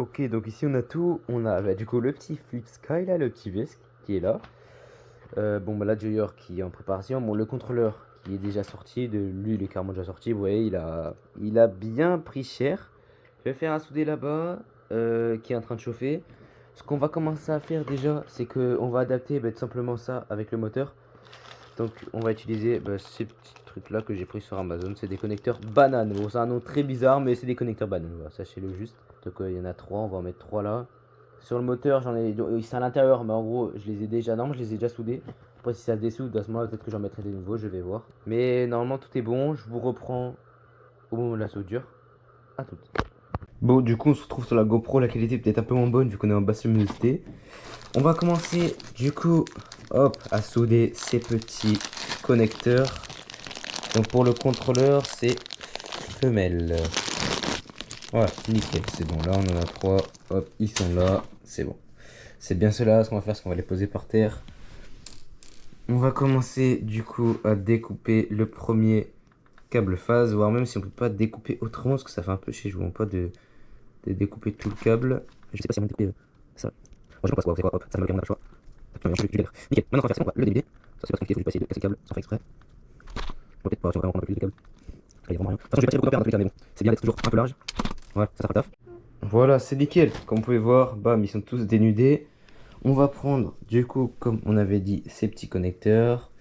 Ok, donc ici on a tout. On a du coup le petit Flip Sky là, le petit Vesk qui est là. Bon, bah la Joyer qui est en préparation. Bon, le contrôleur qui est déjà sorti. Lui, il est carrément déjà sorti. Vous voyez, il a bien pris cher. Je vais faire un soudé là-bas qui est en train de chauffer. Ce qu'on va commencer à faire déjà, c'est qu'on va adapter tout simplement ça avec le moteur. Donc, on va utiliser ces petits trucs là que j'ai pris sur Amazon. C'est des connecteurs bananes. Bon, c'est un nom très bizarre, mais c'est des connecteurs bananes. Voilà, sachez-le juste. Donc, il y en a 3. On va en mettre 3 là. Sur le moteur, j'en ai. Ils sont à l'intérieur, mais en gros, je les ai déjà. Non, je les ai déjà soudés. Après, si ça se dessoude, à ce moment-là, peut-être que j'en mettrai des nouveaux. Je vais voir. Mais normalement, tout est bon. Je vous reprends au moment de la soudure. À tout. Bon, du coup, on se retrouve sur la GoPro. La qualité est peut-être un peu moins bonne vu qu'on est en basse luminosité. On va commencer, du coup, hop, à souder ces petits connecteurs. Donc, pour le contrôleur, c'est femelle. Voilà, nickel, c'est bon. Là, on en a 3. Hop, ils sont là. C'est bon. C'est bien cela. Ce qu'on va faire, c'est qu'on va les poser par terre. On va commencer, du coup, à découper le premier câble phase. Voire même si on peut pas découper autrement, parce que ça fait un peu chier. Je vous montre pas de découper tout le câble. Je sais pas si on va découper ça. Moi, je pense quoi, hop, ça va le on a le choix. Nickel, maintenant, on va faire ça, on va le dévider. Ça, c'est pas compliqué, faut juste pas essayer de casser le câble sans faire exprès. On va peut-être pas, si on va vraiment prendre un peu plus de câble. Il y a vraiment rien. De toute façon, je vais pas tirer beaucoup d'opéra dans tous les cas, mais bon, c'est bien d'être toujours un peu large. Ouais, ça fera le taf. Voilà, c'est nickel. Comme vous pouvez voir, bam, ils sont tous dénudés. On va prendre, du coup, comme on avait dit, ces petits connecteurs.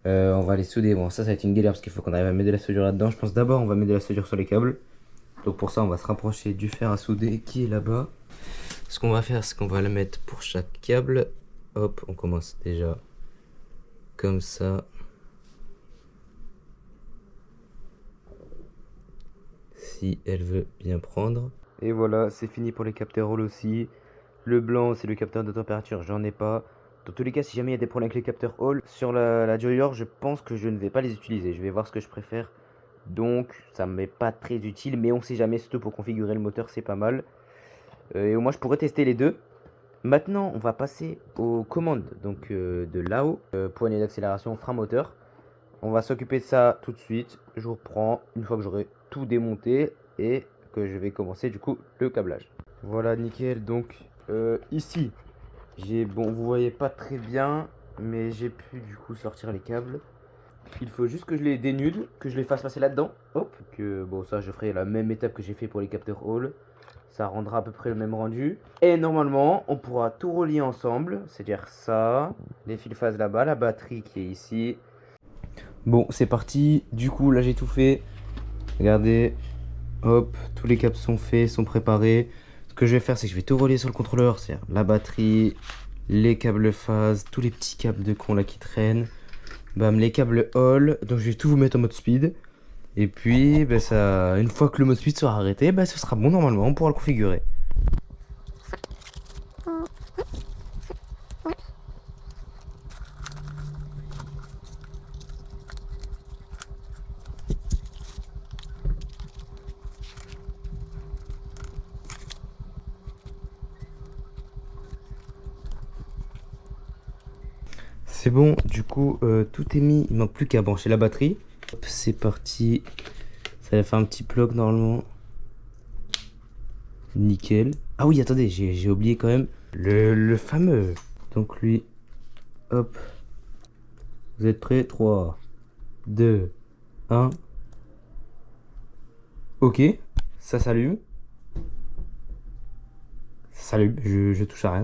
On va les souder. Bon, ça va être une galère parce qu'il faut qu'on arrive à mettre de la soudure là-dedans. Je pense d'abord, on va mettre de la soudure sur les câbles. Donc pour ça, on va se rapprocher du fer à souder qui est là-bas. Ce qu'on va faire, c'est qu'on va le mettre pour chaque câble. Hop, on commence déjà comme ça. Si elle veut bien prendre. Et voilà, c'est fini pour les capteurs Hall aussi. Le blanc, c'est le capteur de température, j'en ai pas. Dans tous les cas, si jamais il y a des problèmes avec les capteurs Hall, sur la Joyer, je pense que je ne vais pas les utiliser. Je vais voir ce que je préfère. Donc, ça m'est pas très utile, mais on sait jamais, surtout pour configurer le moteur, c'est pas mal. Et au moins, je pourrais tester les deux. Maintenant, on va passer aux commandes donc de là-haut. Poignée d'accélération, frein moteur. On va s'occuper de ça tout de suite. Je vous reprends une fois que j'aurai tout démonté et que je vais commencer du coup le câblage. Voilà, nickel. Donc ici, bon, vous voyez pas très bien, mais j'ai pu du coup sortir les câbles. Il faut juste que je les dénude, que je les fasse passer là-dedans. Hop, bon, ça je ferai la même étape que j'ai fait pour les capteurs Hall. Ça rendra à peu près le même rendu. Et normalement, on pourra tout relier ensemble. C'est-à-dire ça, les fils phase là-bas, la batterie qui est ici. Bon, c'est parti. Du coup, là j'ai tout fait. Regardez. Hop, tous les câbles sont faits, sont préparés. Ce que je vais faire, c'est que je vais tout relier sur le contrôleur. C'est-à-dire la batterie, les câbles phase, tous les petits câbles de con là qui traînent. Bam, les câbles Hall. Donc je vais tout vous mettre en mode speed. Et puis, ça, une fois que le mode speed sera arrêté, ce sera bon normalement, on pourra le configurer. C'est bon, du coup, tout est mis. Il manque plus qu'à brancher la batterie. Hop, c'est parti. Ça va faire un petit plug normalement. Nickel. Ah oui, attendez, j'ai oublié quand même le fameux. Donc lui, hop. Vous êtes prêts? 3, 2, 1. Ok, ça s'allume. Ça s'allume, je touche à rien.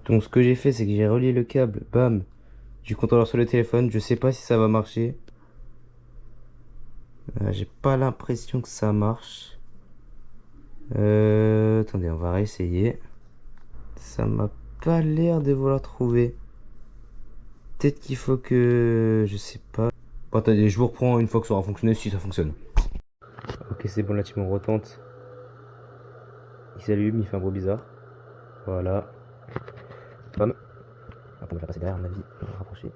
Donc ce que j'ai fait, c'est que j'ai relié le câble, bam, du contrôleur sur le téléphone. Je sais pas si ça va marcher. J'ai pas l'impression que ça marche. Attendez, on va réessayer. Ça m'a pas l'air de vouloir trouver. Peut-être qu'il faut que... Je sais pas. Bon, attendez, je vous reprends une fois que ça aura fonctionné, si ça fonctionne. Ok, c'est bon, là tu me retentes. Il s'allume, il fait un bruit bizarre. Voilà. Bam. Hop, on va faire passer derrière, à mon avis. On va le rapprocher.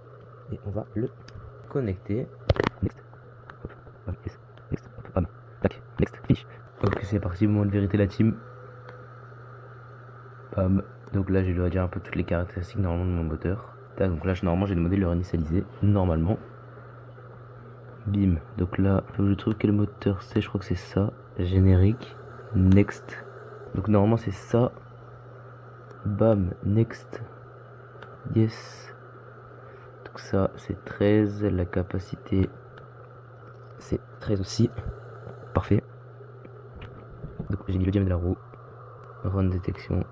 Et on va le connecter. Next. Hop. Bam. Yes. Next. Hop. Bam. Tac. Next. Finish. Ok, c'est parti, moment de vérité, la team. Bam. Donc là, je dois dire un peu toutes les caractéristiques normalement de mon moteur. Tac, donc là, normalement, j'ai demandé de le réinitialiser. Normalement. Bim. Donc là, faut que je trouve quel moteur c'est. Je crois que c'est ça. Générique. Next. Donc normalement c'est ça. Bam, next. Yes. Donc ça c'est 13. La capacité c'est 13 aussi. Parfait. Donc j'ai mis le diamètre de la roue. Run détection.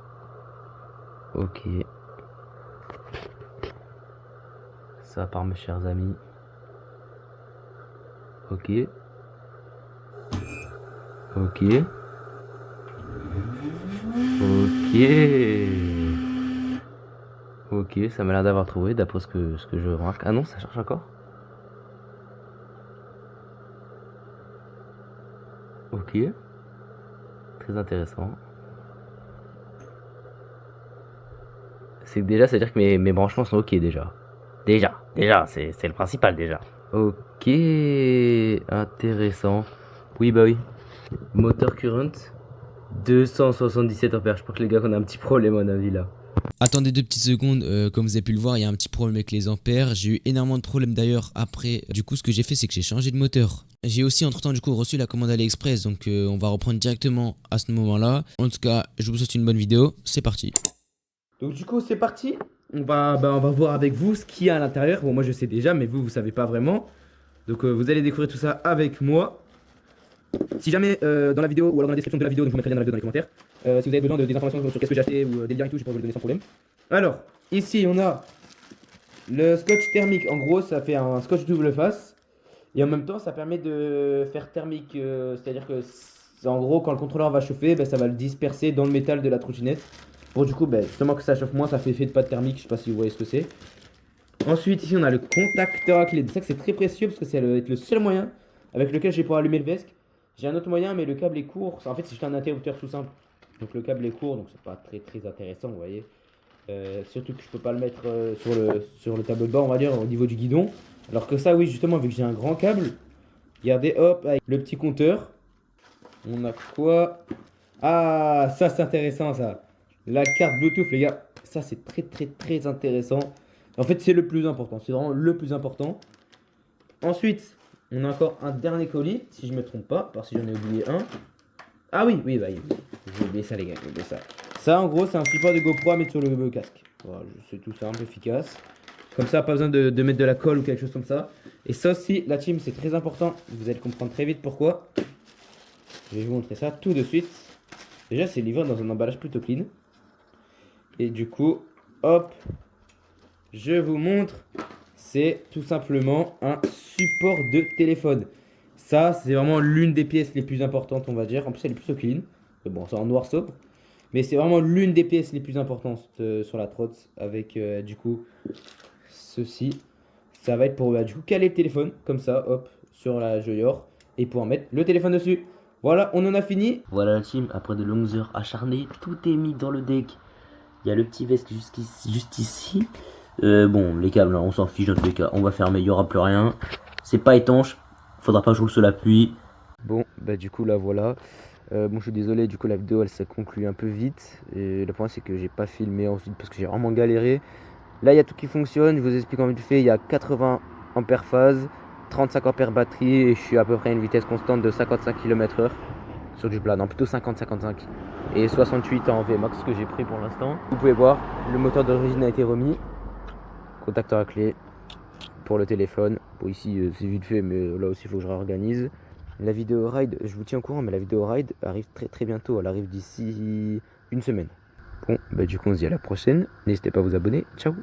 Ok. Ça part mes chers amis. Ok. Ok. Ok. Ok, ça m'a l'air d'avoir trouvé d'après ce que je remarque. Ah non, ça cherche encore. Ok. Très intéressant. C'est que déjà, c'est-à-dire que mes branchements sont ok déjà. Déjà, c'est le principal déjà. Ok, intéressant. Oui, bah oui. Moteur current, 277 ampères. Je crois que les gars, qu'on a un petit problème à mon avis là. Attendez 2 petites secondes, comme vous avez pu le voir, il y a un petit problème avec les ampères. J'ai eu énormément de problèmes d'ailleurs après. Du coup, ce que j'ai fait, c'est que j'ai changé de moteur. J'ai aussi entre temps du coup reçu la commande AliExpress, donc on va reprendre directement à ce moment-là. En tout cas, je vous souhaite une bonne vidéo, c'est parti. Donc du coup, c'est parti. On va voir avec vous ce qu'il y a à l'intérieur. Bon, moi je sais déjà, mais vous savez pas vraiment. Donc vous allez découvrir tout ça avec moi. Si jamais dans la vidéo ou alors dans la description de la vidéo, donc je vous mettrai le lien dans la vidéo dans les commentaires. Si vous avez besoin des informations sur qu'est-ce que j'ai acheté ou des liens et tout, je pourrais vous les donner sans problème. Alors, ici on a le scotch thermique. En gros, ça fait un scotch double face. Et en même temps, ça permet de faire thermique. C'est-à-dire que, en gros, quand le contrôleur va chauffer, ça va le disperser dans le métal de la trottinette. Pour du coup, justement que ça chauffe moins, ça fait effet de pâte thermique. Je sais pas si vous voyez ce que c'est. Ensuite, ici, on a le contacteur à clé. C'est ça que c'est très précieux parce que c'est le seul moyen avec lequel je vais pouvoir allumer le vesque. J'ai un autre moyen, mais le câble est court. En fait, c'est juste un interrupteur tout simple. Donc, le câble est court, donc c'est pas très intéressant, vous voyez. Surtout que je peux pas le mettre sur le tableau de bord, on va dire, au niveau du guidon. Alors que ça, oui, justement, vu que j'ai un grand câble, regardez, hop, avec le petit compteur. On a quoi? Ah, ça, c'est intéressant, ça. La carte Bluetooth, les gars. Ça, c'est très intéressant. En fait, c'est le plus important. C'est vraiment le plus important. Ensuite, on a encore un dernier colis, si je me trompe pas, parce que j'en ai oublié un. Ah oui, oui, j'ai oublié ça, les gars, j'ai oublié ça. Ça, en gros, c'est un support de GoPro à mettre sur le casque. Voilà, c'est tout simple, efficace. Comme ça, pas besoin de mettre de la colle ou quelque chose comme ça. Et ça aussi, la team, c'est très important. Vous allez comprendre très vite pourquoi. Je vais vous montrer ça tout de suite. Déjà, c'est livré dans un emballage plutôt clean. Et du coup, hop, je vous montre. C'est tout simplement un support de téléphone. Ça, c'est vraiment l'une des pièces les plus importantes, on va dire. En plus, elle est plutôt clean. Mais bon, c'est en noir sobre. Mais c'est vraiment l'une des pièces les plus importantes sur la trotte. Avec du coup, ceci. Ça va être pour du coup caler le téléphone, comme ça, hop, sur la Joyor. Et pouvoir mettre le téléphone dessus. Voilà, on en a fini. Voilà la team, après de longues heures acharnées, tout est mis dans le deck. Il y a le petit veste juste ici. Bon, les câbles, on s'en fiche dans tous les cas. On va fermer, il n'y aura plus rien. C'est pas étanche. Faudra pas jouer sous la pluie. Bon, bah du coup, là, voilà. Bon, je suis désolé, du coup, la vidéo, elle s'est conclue un peu vite. Et le point, c'est que j'ai pas filmé ensuite parce que j'ai vraiment galéré. Là, il y a tout qui fonctionne. Je vous explique en vite fait. Il y a 80 ampères phase, 35 ampères batterie. Et je suis à peu près à une vitesse constante de 55 km/h sur du plat. Non, plutôt 50-55. Et 68 en VMAX que j'ai pris pour l'instant. Vous pouvez voir, le moteur d'origine a été remis. Contacteur à clé pour le téléphone. Bon, ici c'est vite fait, mais là aussi il faut que je réorganise. La vidéo ride, je vous tiens au courant, mais la vidéo ride arrive très bientôt. Elle arrive d'ici une semaine. Bon, bah du coup on se dit à la prochaine. N'hésitez pas à vous abonner. Ciao.